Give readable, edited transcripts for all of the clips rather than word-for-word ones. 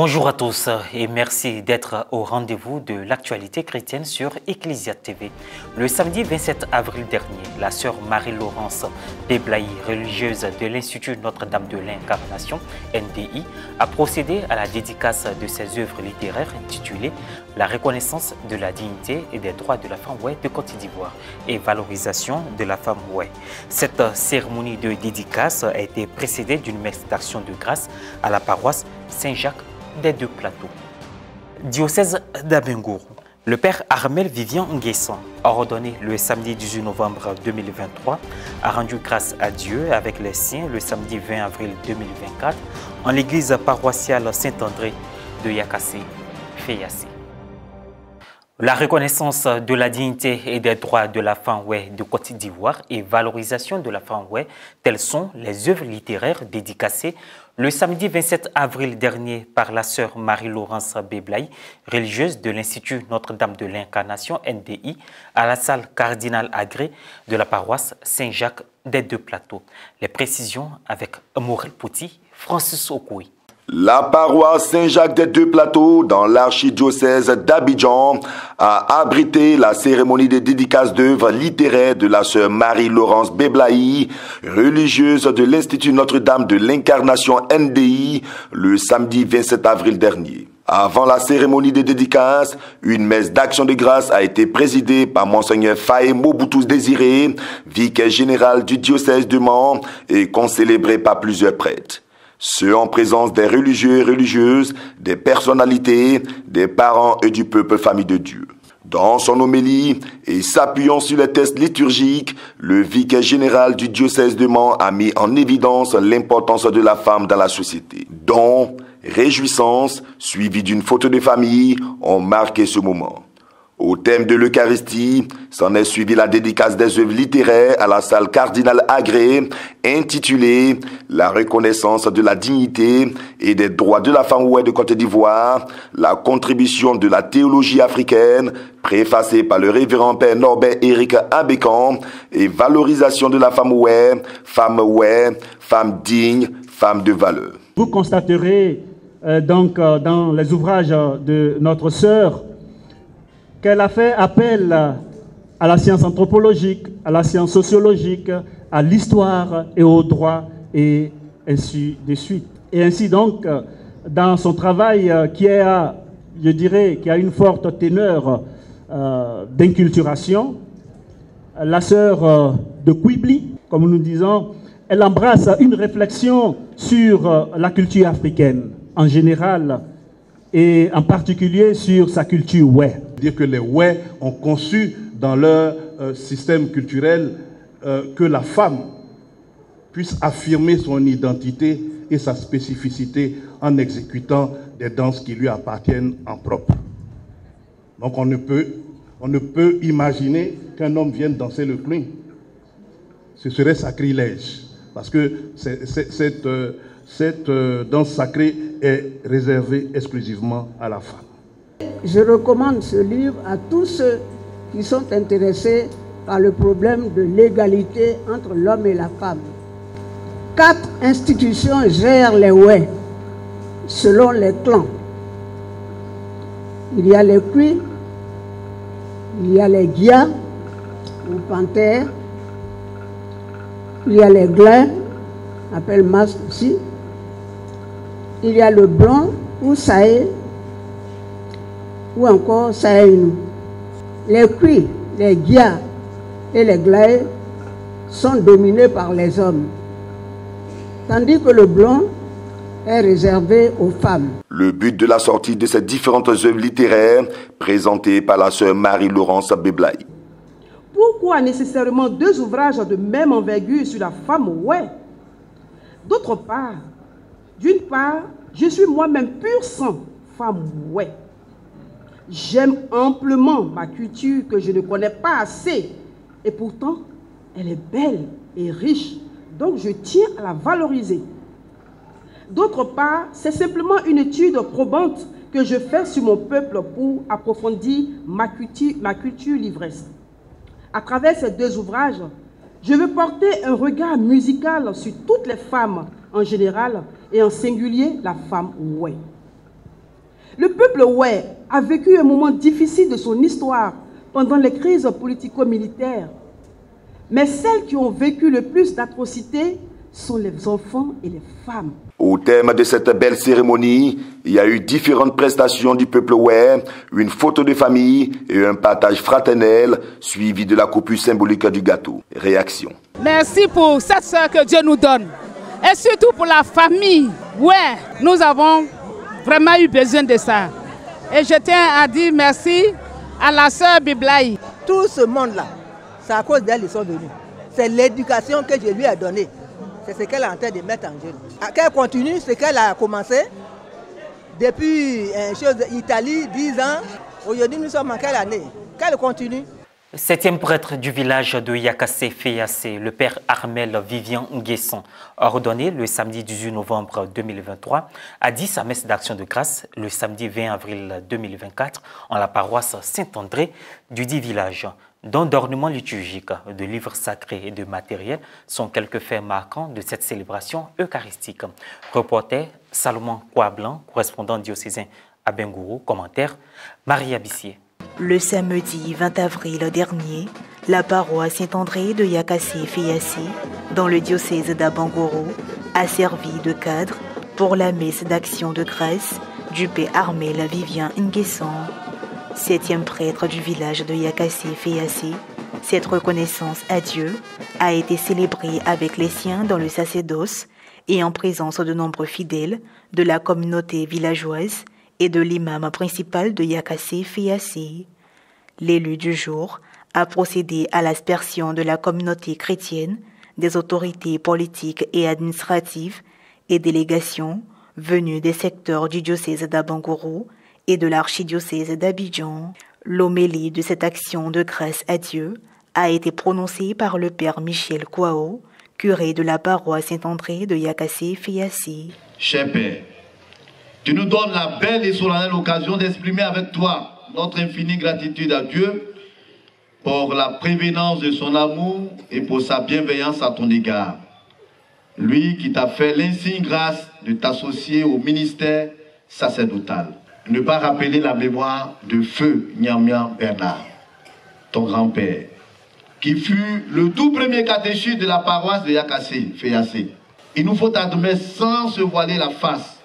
Bonjour à tous et merci d'être au rendez-vous de l'actualité chrétienne sur Ecclesia TV. Le samedi 27 avril dernier, la sœur Marie-Laurence Beblaï, religieuse de l'Institut Notre-Dame de l'Incarnation, NDI, a procédé à la dédicace de ses œuvres littéraires intitulées « La reconnaissance de la dignité et des droits de la femme ouai de Côte d'Ivoire et valorisation de la femme ouai ». Cette cérémonie de dédicace a été précédée d'une messe d'action de grâce à la paroisse Saint-Jacques des Deux Plateaux. Diocèse d'Abengourou. Le père Armel Vivian Nguessan, ordonné le samedi 18 novembre 2023, a rendu grâce à Dieu avec les siens le samedi 20 avril 2024 en l'église paroissiale Saint-André de Yakassé, Feyasé. La reconnaissance de la dignité et des droits de la femme ouai de Côte d'Ivoire et valorisation de la femme ouai, telles sont les œuvres littéraires dédicacées le samedi 27 avril dernier par la sœur Marie-Laurence Beblaï, religieuse de l'Institut Notre-Dame de l'Incarnation NDI, à la salle Cardinal Agré de la paroisse Saint-Jacques des Deux Plateaux. Les précisions avec Morel Pouty, Francis Okoui. La paroisse Saint-Jacques des Deux Plateaux, dans l'archidiocèse d'Abidjan, a abrité la cérémonie de dédicace d'œuvres littéraires de la sœur Marie-Laurence Beblaï, religieuse de l'Institut Notre-Dame de l'Incarnation NDI, le samedi 27 avril dernier. Avant la cérémonie de dédicace, une messe d'action de grâce a été présidée par Monseigneur Faye Mobutus Désiré, vicaire général du diocèse de Mans, et concélébrée par plusieurs prêtres. Ceux en présence des religieux et religieuses, des personnalités, des parents et du peuple famille de Dieu. Dans son homélie et s'appuyant sur les textes liturgiques, le vicaire général du diocèse de Mans a mis en évidence l'importance de la femme dans la société. Dont réjouissance, suivie d'une photo de famille, ont marqué ce moment. Au thème de l'Eucharistie, s'en est suivi la dédicace des œuvres littéraires à la salle Cardinal Agré, intitulée « La reconnaissance de la dignité et des droits de la femme ouai de Côte d'Ivoire, la contribution de la théologie africaine », préfacée par le révérend père Norbert Éric Abécan, et valorisation de la femme ouai, femme digne, femme de valeur. Vous constaterez dans les ouvrages de notre sœur qu'elle a fait appel à la science anthropologique, à la science sociologique, à l'histoire et au droit, et ainsi de suite. Et ainsi donc, dans son travail qui a une forte teneur d'inculturation, la sœur de Quibli, comme nous disons, elle embrasse une réflexion sur la culture africaine en général, et en particulier sur sa culture ouai. Dire que les ouai ont conçu dans leur système culturel que la femme puisse affirmer son identité et sa spécificité en exécutant des danses qui lui appartiennent en propre. Donc on ne peut imaginer qu'un homme vienne danser le clown. Ce serait sacrilège, parce que cette danse sacrée est réservée exclusivement à la femme. Je recommande ce livre à tous ceux qui sont intéressés par le problème de l'égalité entre l'homme et la femme. 4 institutions gèrent les ouai selon les clans. Il y a les Cui, il y a les Gia ou Panthères, il y a les Glins, appelle Mas aussi, il y a le Blanc ou Saé, ou encore Saïnou. Les Cui, les Gia et les Glaé sont dominés par les hommes, tandis que le Blanc est réservé aux femmes. Le but de la sortie de ces différentes œuvres littéraires présentées par la sœur Marie-Laurence Beblaï. Pourquoi nécessairement 2 ouvrages de même envergure sur la femme ouai? D'autre part, d'une part, je suis moi-même pur sang femme ouai. J'aime amplement ma culture que je ne connais pas assez. Et pourtant, elle est belle et riche. Donc, je tiens à la valoriser. D'autre part, c'est simplement une étude probante que je fais sur mon peuple pour approfondir ma culture livresse. À travers ces 2 ouvrages, je veux porter un regard musical sur toutes les femmes en général et en singulier la femme ouai. Le peuple Oué a vécu un moment difficile de son histoire pendant les crises politico-militaires. Mais celles qui ont vécu le plus d'atrocités sont les enfants et les femmes. Au terme de cette belle cérémonie, il y a eu différentes prestations du peuple Oué, une photo de famille et un partage fraternel, suivi de la coupure symbolique du gâteau. Réaction. Merci pour cette sœur que Dieu nous donne. Et surtout pour la famille. Ouais, nous avons vraiment eu besoin de ça. Et je tiens à dire merci à la sœur Beblaï. Tout ce monde-là, c'est à cause d'elle qu'ils sont venus. C'est l'éducation que je lui ai donnée. C'est ce qu'elle est en train de mettre en jeu. Qu'elle continue ce qu'elle a commencé depuis l'Italie, 10 ans. Aujourd'hui, nous sommes en quelle année? Qu'elle continue. Septième prêtre du village de Yakassé Feyasé, le père Armel Vivian Nguesson, ordonné le samedi 18 novembre 2023, a dit sa messe d'action de grâce le samedi 20 avril 2024 en la paroisse Saint-André du dit village. Dont d'ornements liturgiques, de livres sacrés et de matériel sont quelques faits marquants de cette célébration eucharistique. Reporter Salomon Kouablan, correspondant diocésain à Bengourou, commentaire Maria Bissier. Le samedi 20 avril dernier, la paroisse Saint-André de Yakassé Feyasé, dans le diocèse d'Abangourou, a servi de cadre pour la messe d'action de grâce du père Armel Vivian Nguesson, septième prêtre du village de Yakassé Feyasé. Cette reconnaissance à Dieu a été célébrée avec les siens dans le sacerdoce et en présence de nombreux fidèles de la communauté villageoise et de l'imam principal de Yakassé Feyasé. L'élu du jour a procédé à l'aspersion de la communauté chrétienne, des autorités politiques et administratives et délégations venues des secteurs du diocèse d'Abangourou et de l'archidiocèse d'Abidjan. L'homélie de cette action de grâce à Dieu a été prononcée par le père Michel Kouao, curé de la paroisse Saint-André de Yakassé Feyasé. Cher Père, tu nous donnes la belle et solennelle occasion d'exprimer avec toi notre infinie gratitude à Dieu pour la prévenance de son amour et pour sa bienveillance à ton égard. Lui qui t'a fait l'insigne grâce de t'associer au ministère sacerdotal. Ne pas rappeler la mémoire de feu Nyamia Bernard, ton grand-père, qui fut le tout premier catéchiste de la paroisse de Yakassé Feyasé. Il nous faut admettre sans se voiler la face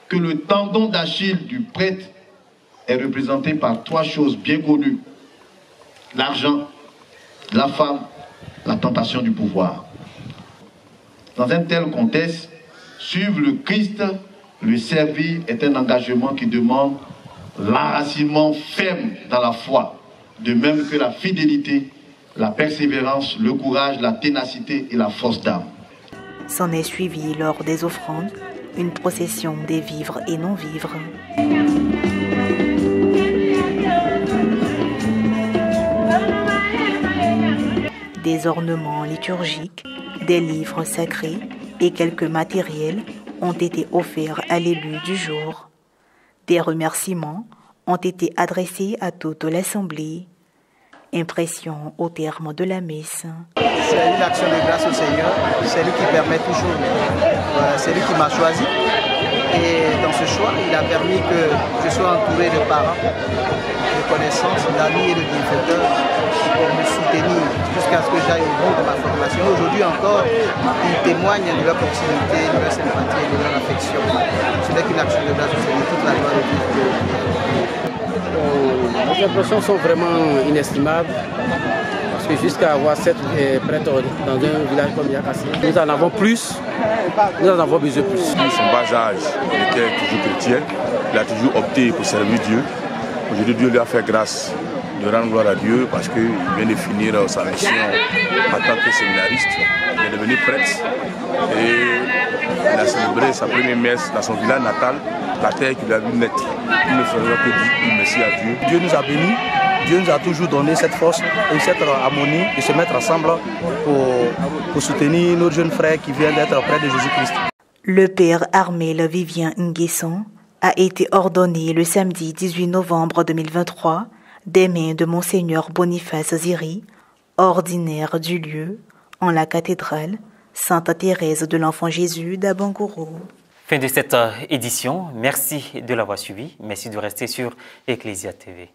que le tendon d'Achille du prêtre est représenté par trois choses bien connues: l'argent, la femme, la tentation du pouvoir. Dans un tel contexte, suivre le Christ, le servir est un engagement qui demande l'enracinement ferme dans la foi, de même que la fidélité, la persévérance, le courage, la ténacité et la force d'âme. S'en est suivi lors des offrandes une procession des vivres et non-vivres. Des ornements liturgiques, des livres sacrés et quelques matériels ont été offerts à l'élu du jour. Des remerciements ont été adressés à toute l'Assemblée. Impression au terme de la messe. C'est une action de grâce au Seigneur, c'est lui qui permet toujours. C'est lui qui m'a choisi. Et dans ce choix, il a permis que je sois entouré de parents, de connaissances, d'amis et de bienfaiteurs pour me soutenir jusqu'à ce que j'aille au bout de ma formation. Aujourd'hui encore, ils témoignent de leur proximité, de leur sympathie et de leur affection. Ce n'est qu'une action de grâce au Seigneur, toute la gloire de Dieu. Les impressions sont vraiment inestimables parce que jusqu'à avoir 7 prêtres dans un village comme Yakassé, nous en avons plus, nous en avons besoin plus. Depuis son bas âge, il était toujours chrétien, il a toujours opté pour servir Dieu. Aujourd'hui, Dieu lui a fait grâce de rendre gloire à Dieu parce qu'il vient de finir sa mission en tant que séminariste. Il est devenu prêtre et il a célébré sa première messe dans son village natal, la terre qu'il a vu naître. Il ne faisait que dire merci à Dieu. Dieu nous a bénis, Dieu nous a toujours donné cette force et cette harmonie de se mettre ensemble pour soutenir nos jeunes frères qui viennent d'être près de Jésus-Christ. Le père Armel Vivian Nguesson a été ordonné le samedi 18 novembre 2023 des mains de Monseigneur Boniface Ziri, ordinaire du lieu, en la cathédrale Sainte Thérèse de l'Enfant Jésus d'Abangourou. Fin de cette édition. Merci de l'avoir suivi. Merci de rester sur Ecclesia TV.